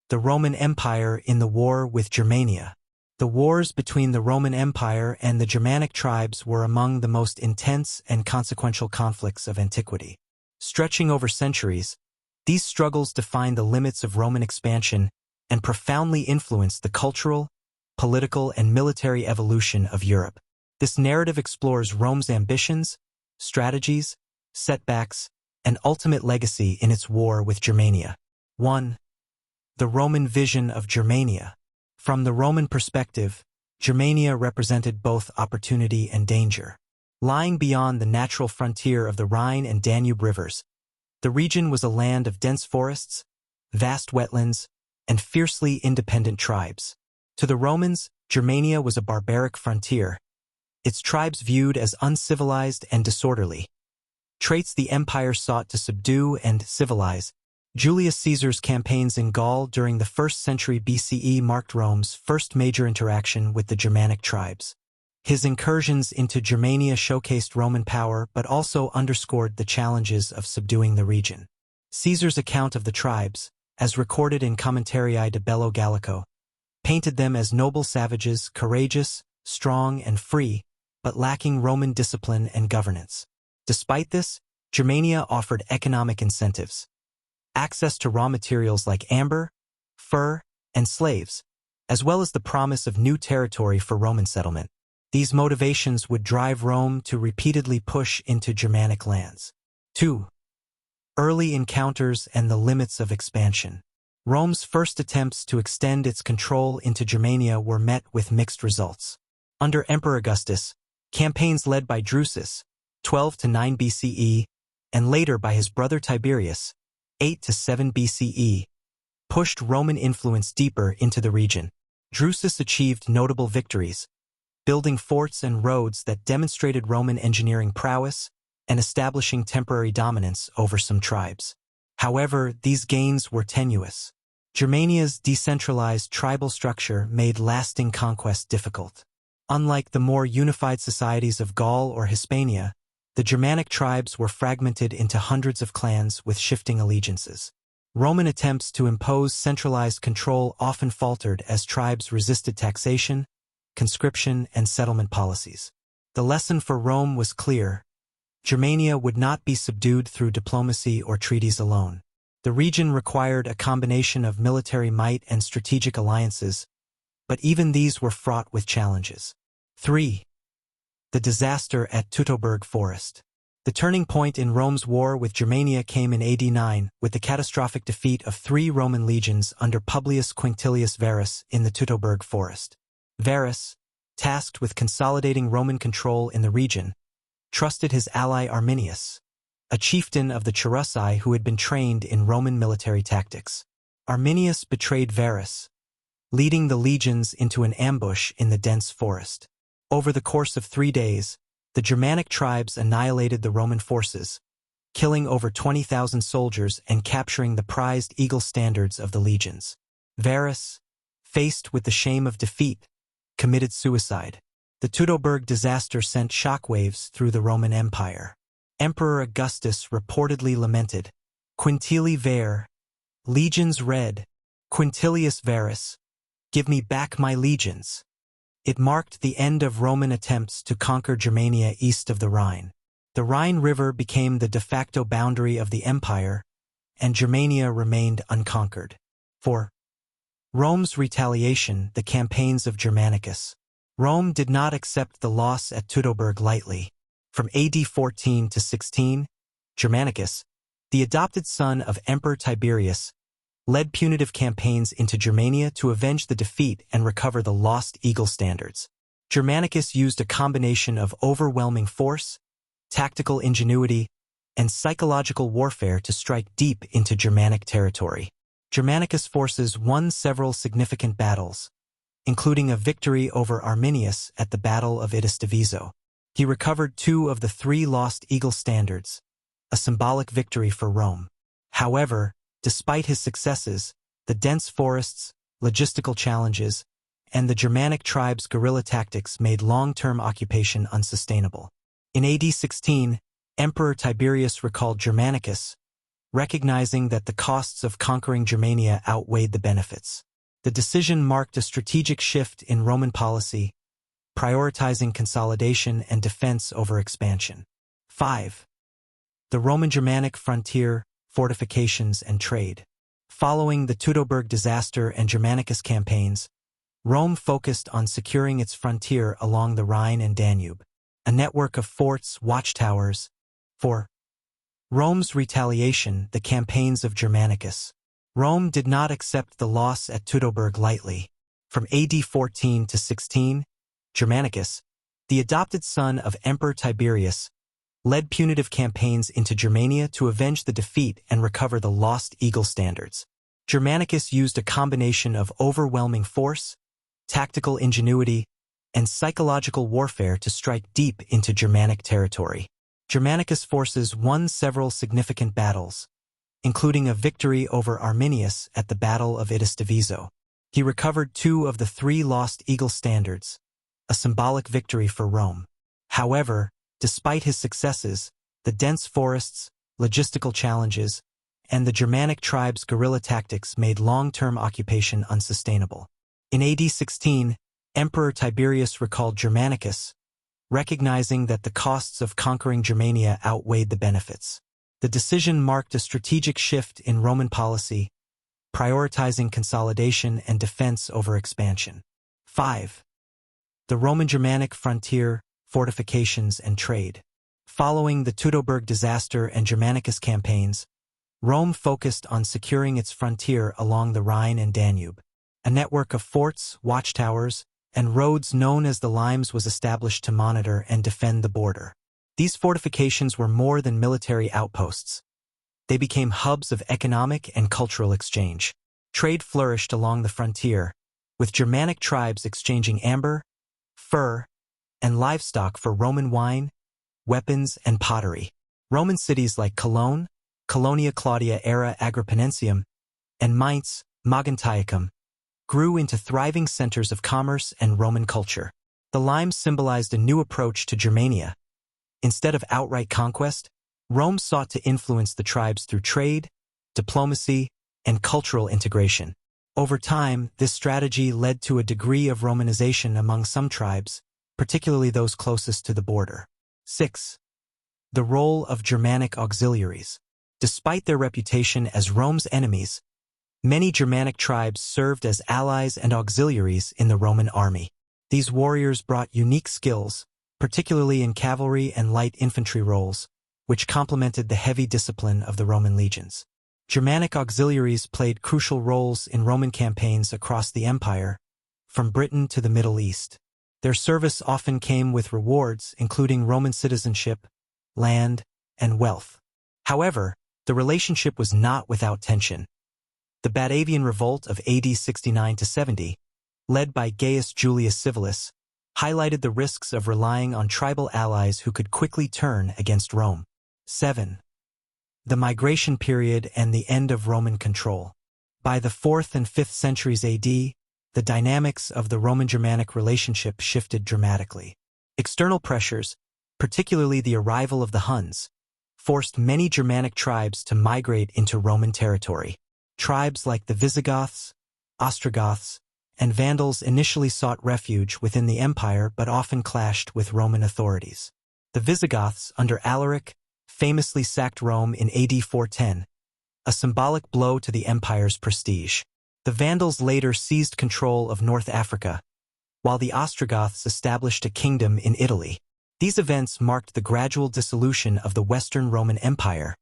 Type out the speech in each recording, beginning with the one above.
The Roman Empire in the war with Germania. The wars between the Roman Empire and the Germanic tribes were among the most intense and consequential conflicts of antiquity. Stretching over centuries, these struggles defined the limits of Roman expansion and profoundly influenced the cultural, political, and military evolution of Europe. This narrative explores Rome's ambitions, strategies, setbacks, and ultimate legacy in its war with Germania. 1. The Roman vision of Germania. From the Roman perspective, Germania represented both opportunity and danger. Lying beyond the natural frontier of the Rhine and Danube rivers, the region was a land of dense forests, vast wetlands, and fiercely independent tribes. To the Romans, Germania was a barbaric frontier, its tribes viewed as uncivilized and disorderly. Traits the empire sought to subdue and civilize. Julius Caesar's campaigns in Gaul during the 1st century BCE marked Rome's first major interaction with the Germanic tribes. His incursions into Germania showcased Roman power but also underscored the challenges of subduing the region. Caesar's account of the tribes, as recorded in Commentarii de Bello Gallico, painted them as noble savages, courageous, strong, and free, but lacking Roman discipline and governance. Despite this, Germania offered economic incentives. Access to raw materials like amber, fur, and slaves, as well as the promise of new territory for Roman settlement. These motivations would drive Rome to repeatedly push into Germanic lands. 2. Early encounters and the limits of expansion. Rome's first attempts to extend its control into Germania were met with mixed results. Under Emperor Augustus, campaigns led by Drusus, 12 to 9 BCE, and later by his brother Tiberius, 8 to 7 BCE, pushed Roman influence deeper into the region. Drusus achieved notable victories, building forts and roads that demonstrated Roman engineering prowess and establishing temporary dominance over some tribes. However, these gains were tenuous. Germania's decentralized tribal structure made lasting conquest difficult. Unlike the more unified societies of Gaul or Hispania, the Germanic tribes were fragmented into hundreds of clans with shifting allegiances. Roman attempts to impose centralized control often faltered as tribes resisted taxation, conscription, and settlement policies. The lesson for Rome was clear. Germania would not be subdued through diplomacy or treaties alone. The region required a combination of military might and strategic alliances, but even these were fraught with challenges. 3. The disaster at Teutoburg Forest. The turning point in Rome's war with Germania came in AD 9 with the catastrophic defeat of 3 Roman legions under Publius Quinctilius Varus in the Teutoburg Forest. Varus, tasked with consolidating Roman control in the region, trusted his ally Arminius, a chieftain of the Cherusei who had been trained in Roman military tactics. Arminius betrayed Varus, leading the legions into an ambush in the dense forest. Over the course of 3 days, the Germanic tribes annihilated the Roman forces, killing over 20,000 soldiers and capturing the prized eagle standards of the legions. Varus, faced with the shame of defeat, committed suicide. The Teutoburg disaster sent shockwaves through the Roman Empire. Emperor Augustus reportedly lamented, "Quintili ver, legions red, Quintilius Varus, give me back my legions." It marked the end of Roman attempts to conquer Germania east of the Rhine. The Rhine River became the de facto boundary of the empire, and Germania remained unconquered. 4. Rome's retaliation, the campaigns of Germanicus. Rome did not accept the loss at Teutoburg lightly. From AD 14 to 16, Germanicus, the adopted son of Emperor Tiberius, led punitive campaigns into Germania to avenge the defeat and recover the lost eagle standards. Germanicus used a combination of overwhelming force, tactical ingenuity, and psychological warfare to strike deep into Germanic territory. Germanicus' forces won several significant battles, including a victory over Arminius at the Battle of Idistavizo. He recovered 2 of the 3 lost eagle standards, a symbolic victory for Rome. However, despite his successes, the dense forests, logistical challenges, and the Germanic tribes' guerrilla tactics made long-term occupation unsustainable. In AD 16, Emperor Tiberius recalled Germanicus, recognizing that the costs of conquering Germania outweighed the benefits. The decision marked a strategic shift in Roman policy, prioritizing consolidation and defense over expansion. 5. The Roman-Germanic frontier, fortifications, and trade. Following the Teutoburg disaster and Germanicus campaigns, Rome focused on securing its frontier along the Rhine and Danube, a network of forts, watchtowers. 4. Rome's retaliation, the campaigns of Germanicus. Rome did not accept the loss at Teutoburg lightly. From AD 14 to 16, Germanicus, the adopted son of Emperor Tiberius, led punitive campaigns into Germania to avenge the defeat and recover the lost Eagle standards. Germanicus used a combination of overwhelming force, tactical ingenuity, and psychological warfare to strike deep into Germanic territory. Germanicus' forces won several significant battles, including a victory over Arminius at the Battle of Idistavizo. He recovered 2 of the 3 lost Eagle standards, a symbolic victory for Rome. However, despite his successes, the dense forests, logistical challenges, and the Germanic tribes' guerrilla tactics made long-term occupation unsustainable. In AD 16, Emperor Tiberius recalled Germanicus, recognizing that the costs of conquering Germania outweighed the benefits. The decision marked a strategic shift in Roman policy, prioritizing consolidation and defense over expansion. 5. The Roman-Germanic frontier, fortifications, and trade. Following the Teutoburg disaster and Germanicus campaigns, Rome focused on securing its frontier along the Rhine and Danube. A network of forts, watchtowers, and roads known as the limes was established to monitor and defend the border. These fortifications were more than military outposts. They became hubs of economic and cultural exchange. Trade flourished along the frontier, with Germanic tribes exchanging amber, fur, and livestock for Roman wine, weapons, and pottery. Roman cities like Cologne, Colonia Claudia era Agrippinensium, and Mainz, Mogontiacum, grew into thriving centers of commerce and Roman culture. The limes symbolized a new approach to Germania. Instead of outright conquest, Rome sought to influence the tribes through trade, diplomacy, and cultural integration. Over time, this strategy led to a degree of Romanization among some tribes, particularly those closest to the border. 6. The role of Germanic auxiliaries. Despite their reputation as Rome's enemies, many Germanic tribes served as allies and auxiliaries in the Roman army. These warriors brought unique skills, particularly in cavalry and light infantry roles, which complemented the heavy discipline of the Roman legions. Germanic auxiliaries played crucial roles in Roman campaigns across the empire, from Britain to the Middle East. Their service often came with rewards, including Roman citizenship, land, and wealth. However, the relationship was not without tension. The Batavian Revolt of AD 69–70, led by Gaius Julius Civilis, highlighted the risks of relying on tribal allies who could quickly turn against Rome. 7. The migration period and the end of Roman control. By the 4th and 5th centuries AD, the dynamics of the Roman-Germanic relationship shifted dramatically. External pressures, particularly the arrival of the Huns, forced many Germanic tribes to migrate into Roman territory. Tribes like the Visigoths, Ostrogoths, and Vandals initially sought refuge within the empire but often clashed with Roman authorities. The Visigoths, under Alaric, famously sacked Rome in AD 410, a symbolic blow to the empire's prestige. The Vandals later seized control of North Africa, while the Ostrogoths established a kingdom in Italy. These events marked the gradual dissolution of the Western Roman Empire,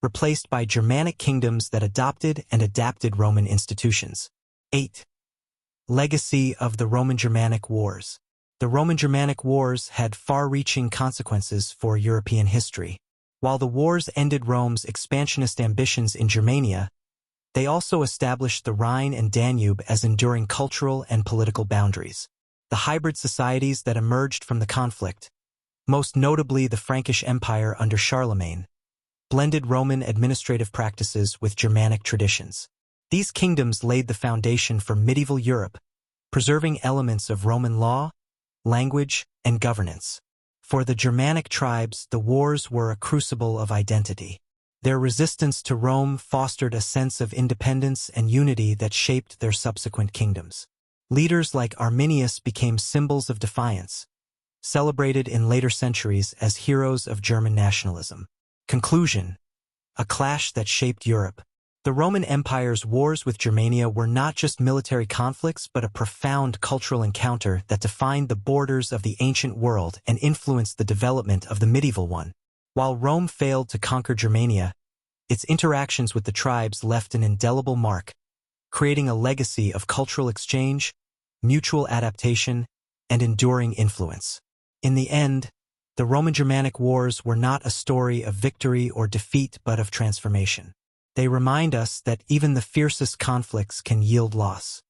replaced by Germanic kingdoms that adopted and adapted Roman institutions. 8. Legacy of the Roman-Germanic Wars. The Roman-Germanic Wars had far-reaching consequences for European history. While the wars ended Rome's expansionist ambitions in Germania, they also established the Rhine and Danube as enduring cultural and political boundaries. The hybrid societies that emerged from the conflict, most notably the Frankish Empire under Charlemagne, blended Roman administrative practices with Germanic traditions. These kingdoms laid the foundation for medieval Europe, preserving elements of Roman law, language, and governance. For the Germanic tribes, the wars were a crucible of identity. Their resistance to Rome fostered a sense of independence and unity that shaped their subsequent kingdoms. Leaders like Arminius became symbols of defiance, celebrated in later centuries as heroes of German nationalism. Conclusion: a clash that shaped Europe. The Roman Empire's wars with Germania were not just military conflicts but a profound cultural encounter that defined the borders of the ancient world and influenced the development of the medieval one. While Rome failed to conquer Germania, its interactions with the tribes left an indelible mark, creating a legacy of cultural exchange, mutual adaptation, and enduring influence. In the end, the Roman-Germanic Wars were not a story of victory or defeat but of transformation. They remind us that even the fiercest conflicts can yield loss.